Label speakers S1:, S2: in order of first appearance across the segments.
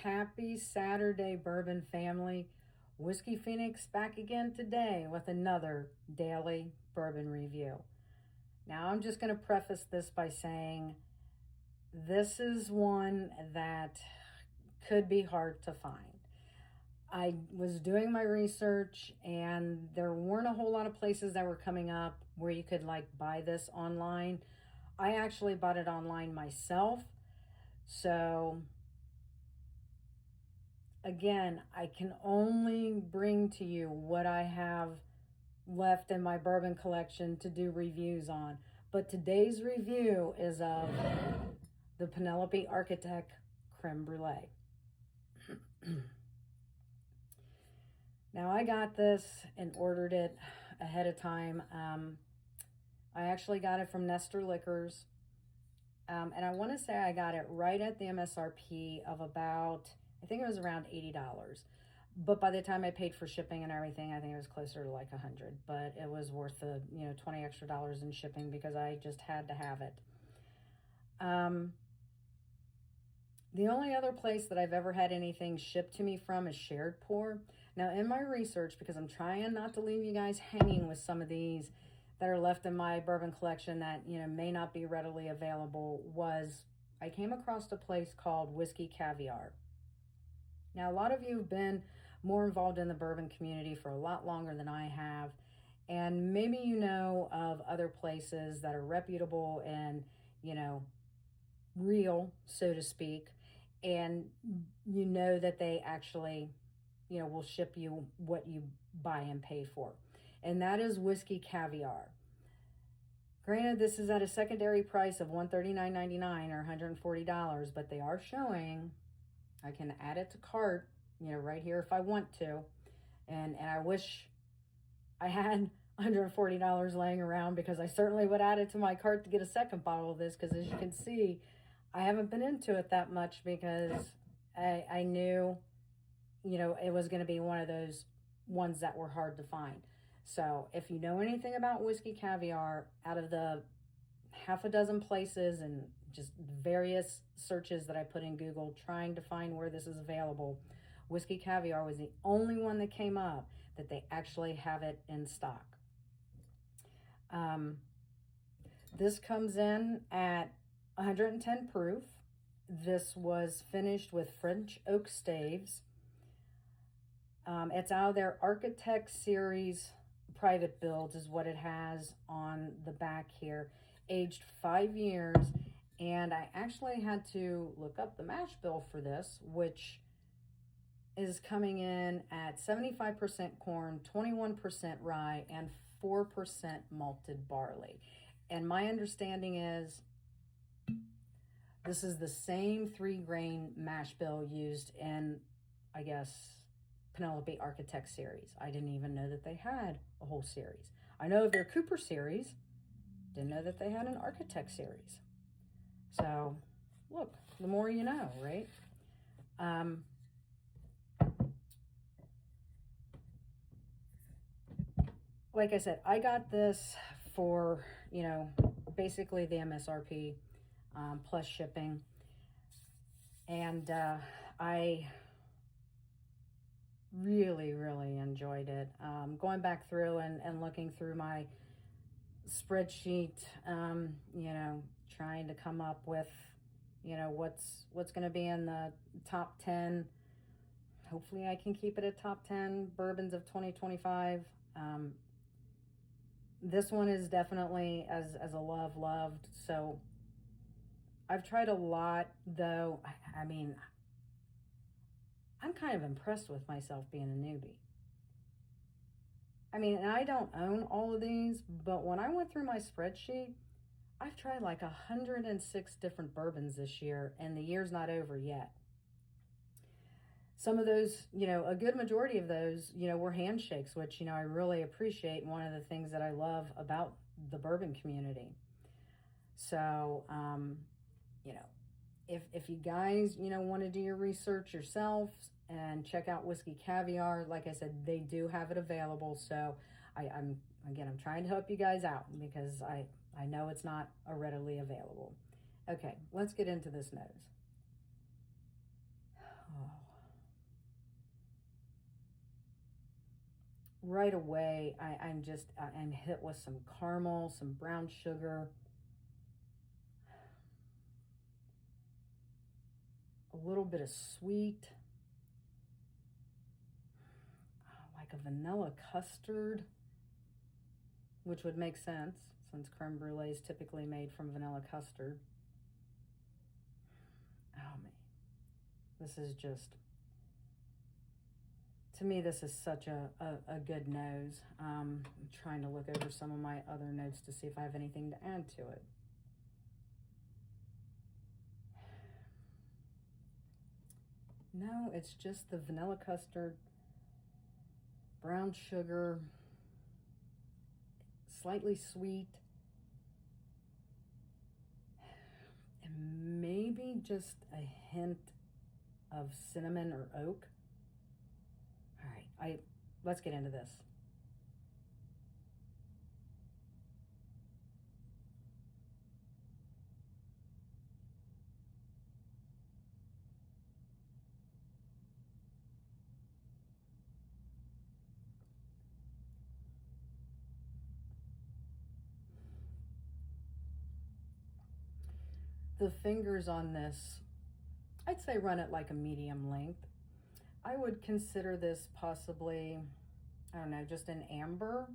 S1: Happy Saturday, Bourbon family. Whiskey Phoenix back again today with another daily bourbon review. Now, I'm just going to preface this by saying this is one that could be hard to find. I was doing my research and there weren't a whole lot of places that were coming up where you could buy this online. I actually bought it online myself. So again, I can only bring to you what I have left in my bourbon collection to do reviews on. But today's review is of the Penelope Architect Crème Brûlée. Now, I got this and ordered it ahead of time. I actually got it from Nestor Liquors. And I want to say I got it right at the MSRP of about, I think it was around $80. But by the time I paid for shipping and everything, I think it was closer to like $100. But it was worth the, $20 extra in shipping because I just had to have it. The only other place that I've ever had anything shipped to me from is Shared Pour. Now, in my research, because I'm trying not to leave you guys hanging with some of these that are left in my bourbon collection that, may not be readily available, I came across a place called Whiskey Caviar. Now, a lot of you have been more involved in the bourbon community for a lot longer than I have. And maybe you know of other places that are reputable and, real, so to speak. And you know that they actually, will ship you what you buy and pay for. And that is Whiskey Caviar. Granted, this is at a secondary price of $139.99 or $140, but they are showing, I can add it to cart, right here if I want to. And I wish I had $140 laying around, because I certainly would add it to my cart to get a second bottle of this, because as you can see, I haven't been into it that much because I knew, it was going to be one of those ones that were hard to find. So if you know anything about Whiskey Caviar, out of the half a dozen places and just various searches that I put in Google trying to find where this is available, Whiskey Caviar was the only one that came up that they actually have it in stock. This comes in at 110 proof. This was finished with French oak staves. It's out of their Architect Series private builds is what it has on the back here. Aged 5 years. And I actually had to look up the mash bill for this, which is coming in at 75% corn, 21% rye, and 4% malted barley. And my understanding is this is the same 3-grain mash bill used in, I guess, Penelope Architect Series. I didn't even know that they had a whole series. I know of their Cooper Series. Didn't know that they had an Architect Series. So, look, the more you know, right? Like I said, I got this for, basically the MSRP plus shipping. And I really, really enjoyed it. Going back through and looking through my spreadsheet, trying to come up with, what's going to be in the top 10. Hopefully I can keep it at top 10 bourbons of 2025. This one is definitely as a loved. So I've tried a lot, though. I mean, I'm kind of impressed with myself being a newbie. I mean, and I don't own all of these, but when I went through my spreadsheet, I've tried like 106 different bourbons this year, and the year's not over yet. Some of those, a good majority of those, were handshakes, which, I really appreciate. One of the things that I love about the bourbon community. So, if you guys, want to do your research yourselves and check out Whiskey Caviar, like I said, they do have it available. So I'm trying to help you guys out because I know it's not readily available. Okay, let's get into this nose. Oh, right away, I'm hit with some caramel, some brown sugar, a little bit of sweet, like a vanilla custard, which would make sense since creme brulee is typically made from vanilla custard. Oh man, this is just, to me, this is such a good nose. I'm trying to look over some of my other notes to see if I have anything to add to it. No, it's just the vanilla custard, brown sugar, slightly sweet, and maybe just a hint of cinnamon or oak. All right, let's get into this. The fingers on this, I'd say run it like a medium length. I would consider this possibly, I don't know, just an amber.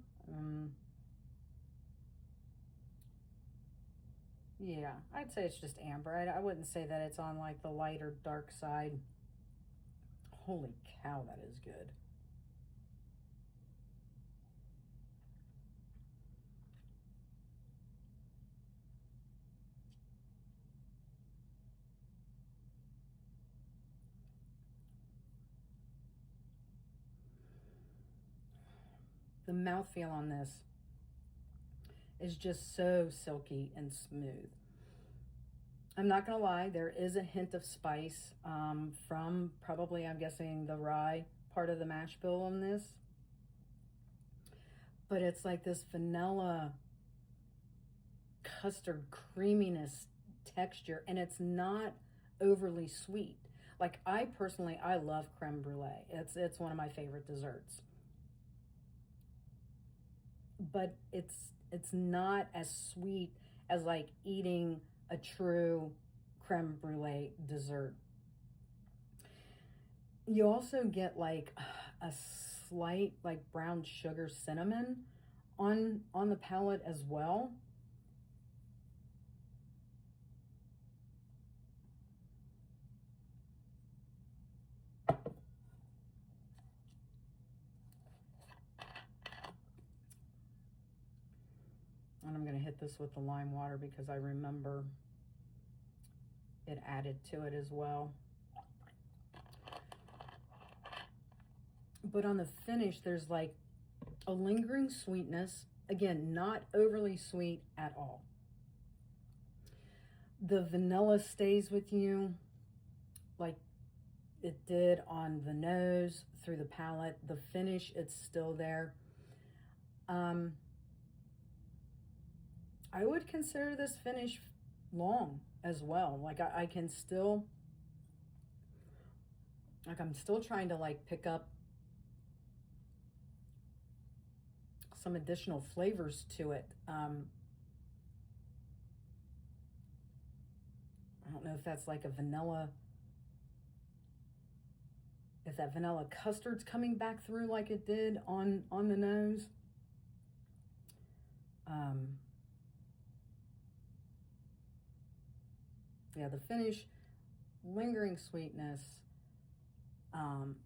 S1: Yeah, I'd say it's just amber. I wouldn't say that it's on like the light or dark side. Holy cow, that is good. The mouthfeel on this is just so silky and smooth. I'm not gonna lie, there is a hint of spice from probably, I'm guessing, the rye part of the mash bill on this. But it's like this vanilla custard creaminess texture, and it's not overly sweet. Like, I personally, I love creme brulee. It's one of my favorite desserts. But it's not as sweet as like eating a true creme brulee dessert. You also get like a slight like brown sugar cinnamon on the palate as well. And I'm going to hit this with the lime water because I remember it added to it as well. But on the finish, there's like a lingering sweetness. Again, not overly sweet at all. The vanilla stays with you like it did on the nose, through the palate. The finish, it's still there. I would consider this finish long as well. Like I can still, like I'm still trying to like pick up some additional flavors to it. I don't know if that's like a vanilla, if that vanilla custard's coming back through like it did on the nose. Yeah, the finish, lingering sweetness.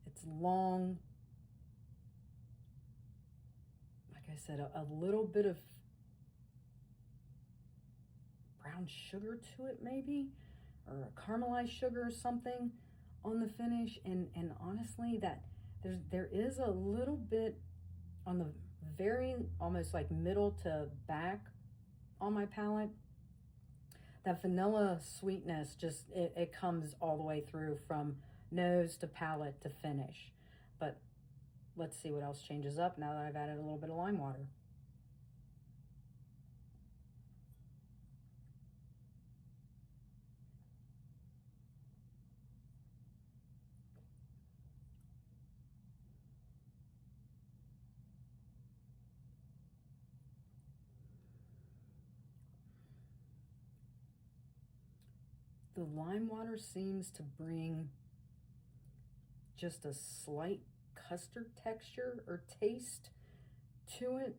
S1: It's long. Like I said, a little bit of brown sugar to it maybe, or caramelized sugar or something on the finish. And honestly, that there is a little bit on the very almost like middle to back on my palate. That vanilla sweetness just, it comes all the way through from nose to palate to finish. But let's see what else changes up now that I've added a little bit of lime water. the lime water seems to bring just a slight custard texture or taste to it,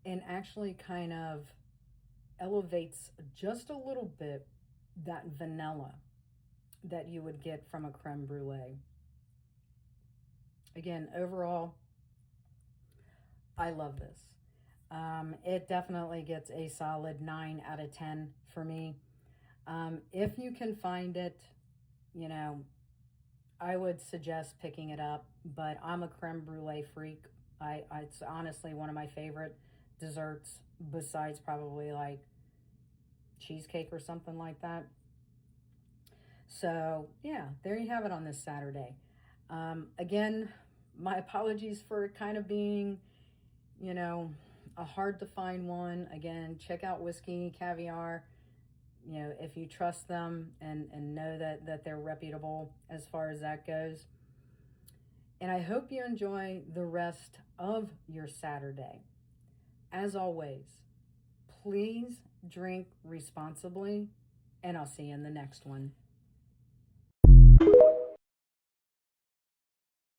S1: and actually kind of elevates just a little bit that vanilla that you would get from a creme brulee. Again, overall, I love this. It definitely gets a solid 9 out of 10 for me. If you can find it, you know, I would suggest picking it up, but I'm a creme brulee freak. It's honestly one of my favorite desserts, besides probably like cheesecake or something like that. So yeah, there you have it on this Saturday. Again, my apologies for it kind of being, you know, a hard to find one. Again, check out Whiskey Caviar. You know, if you trust them and know that they're reputable as far as that goes. And I hope you enjoy the rest of your Saturday. As always, please drink responsibly, and I'll see you in the next one.